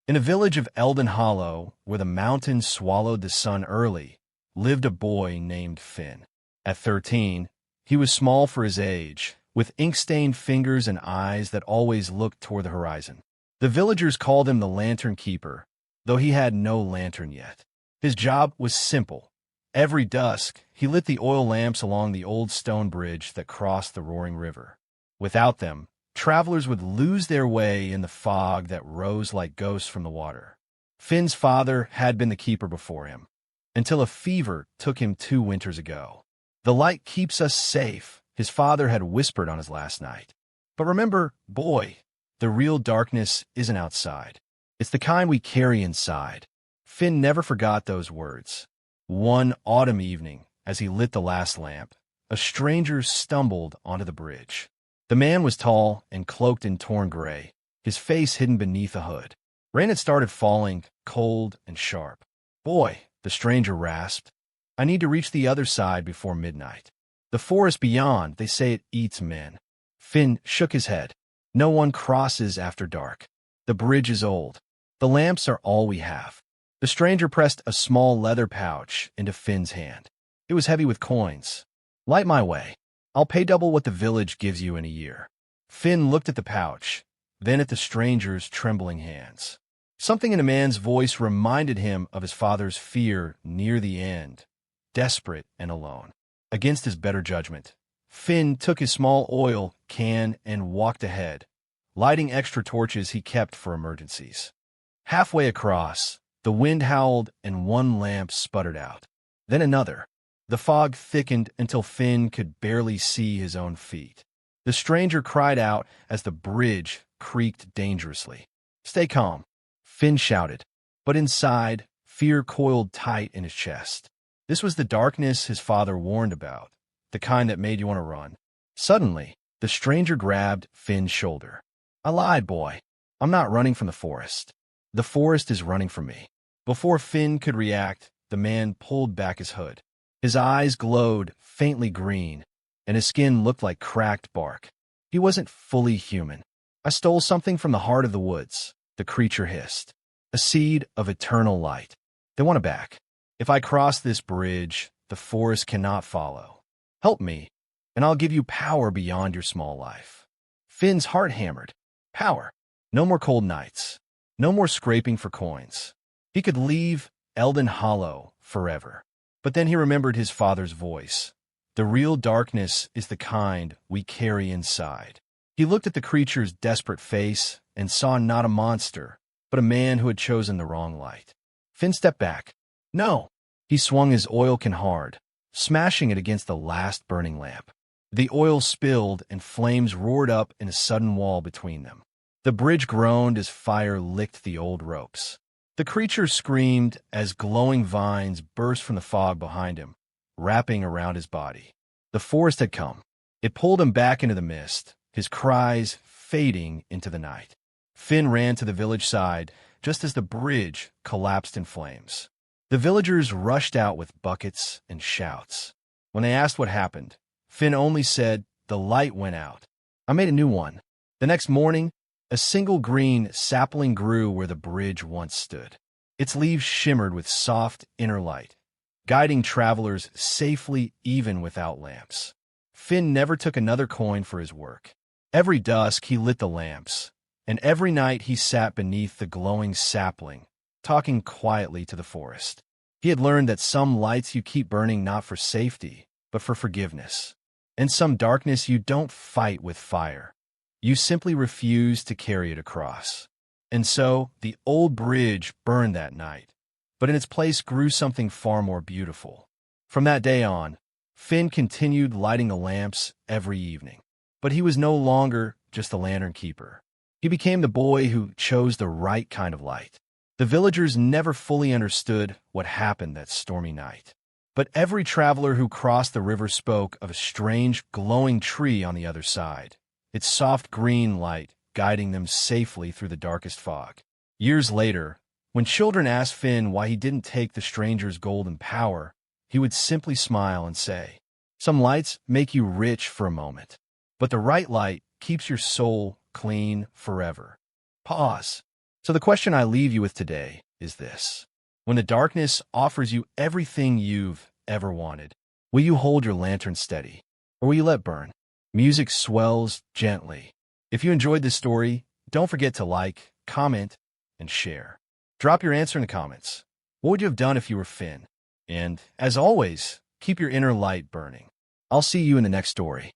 In a village of Eldon Hollow, where the mountains swallowed the sun early, lived a boy named Finn. At 13, he was small for his age, with ink-stained fingers and eyes that always looked toward the horizon. The villagers called him the Lantern Keeper, though he had no lantern yet. His job was simple. Every dusk, he lit the oil lamps along the old stone bridge that crossed the roaring river. Without them, travelers would lose their way in the fog that rose like ghosts from the water. Finn's father had been the keeper before him, until a fever took him 2 winters ago. "The light keeps us safe," his father had whispered on his last night. "But remember, boy, the real darkness isn't outside. It's the kind we carry inside." Finn never forgot those words. One autumn evening, as he lit the last lamp, a stranger stumbled onto the bridge. The man was tall and cloaked in torn gray, his face hidden beneath a hood. Rain had started falling, cold and sharp. "Boy," the stranger rasped, "I need to reach the other side before midnight. The forest beyond, they say it eats men." Finn shook his head. "No one crosses after dark. The bridge is old. The lamps are all we have." The stranger pressed a small leather pouch into Finn's hand. It was heavy with coins. "Light my way. I'll pay double what the village gives you in a year." Finn looked at the pouch, then at the stranger's trembling hands. Something in the man's voice reminded him of his father's fear near the end, desperate and alone. Against his better judgment, Finn took his small oil can and walked ahead, lighting extra torches he kept for emergencies. Halfway across, the wind howled and one lamp sputtered out. Then another. The fog thickened until Finn could barely see his own feet. The stranger cried out as the bridge creaked dangerously. "Stay calm," Finn shouted. But inside, fear coiled tight in his chest. This was the darkness his father warned about, the kind that made you want to run. Suddenly, the stranger grabbed Finn's shoulder. "I lied, boy. I'm not running from the forest. The forest is running from me." Before Finn could react, the man pulled back his hood. His eyes glowed faintly green, and his skin looked like cracked bark. He wasn't fully human. "I stole something from the heart of the woods," the creature hissed. "A seed of eternal light. They want it back. If I cross this bridge, the forest cannot follow. Help me, and I'll give you power beyond your small life." Finn's heart hammered. Power. No more cold nights. No more scraping for coins. He could leave Eldon Hollow forever. But then he remembered his father's voice. "The real darkness is the kind we carry inside." He looked at the creature's desperate face and saw not a monster, but a man who had chosen the wrong light. Finn stepped back. "No!" He swung his oil can hard, smashing it against the last burning lamp. The oil spilled and flames roared up in a sudden wall between them. The bridge groaned as fire licked the old ropes. The creature screamed as glowing vines burst from the fog behind him, wrapping around his body. The forest had come. It pulled him back into the mist, his cries fading into the night. Finn ran to the village side just as the bridge collapsed in flames. The villagers rushed out with buckets and shouts. When they asked what happened, Finn only said, "The light went out. I made a new one." The next morning, a single green sapling grew where the bridge once stood. Its leaves shimmered with soft inner light, guiding travelers safely even without lamps. Finn never took another coin for his work. Every dusk he lit the lamps, and every night he sat beneath the glowing sapling, talking quietly to the forest. He had learned that some lights you keep burning not for safety, but for forgiveness. And some darkness you don't fight with fire. You simply refuse to carry it across. And so, the old bridge burned that night, but in its place grew something far more beautiful. From that day on, Finn continued lighting the lamps every evening. But he was no longer just the lantern keeper. He became the boy who chose the right kind of light. The villagers never fully understood what happened that stormy night. But every traveler who crossed the river spoke of a strange, glowing tree on the other side, its soft green light guiding them safely through the darkest fog. Years later, when children asked Finn why he didn't take the stranger's golden power, he would simply smile and say, "Some lights make you rich for a moment, but the right light keeps your soul clean forever." Pause. So the question I leave you with today is this. When the darkness offers you everything you've ever wanted, will you hold your lantern steady, or will you let burn? Music swells gently. If you enjoyed this story, don't forget to like, comment, and share. Drop your answer in the comments. What would you have done if you were Finn? And, as always, keep your inner light burning. I'll see you in the next story.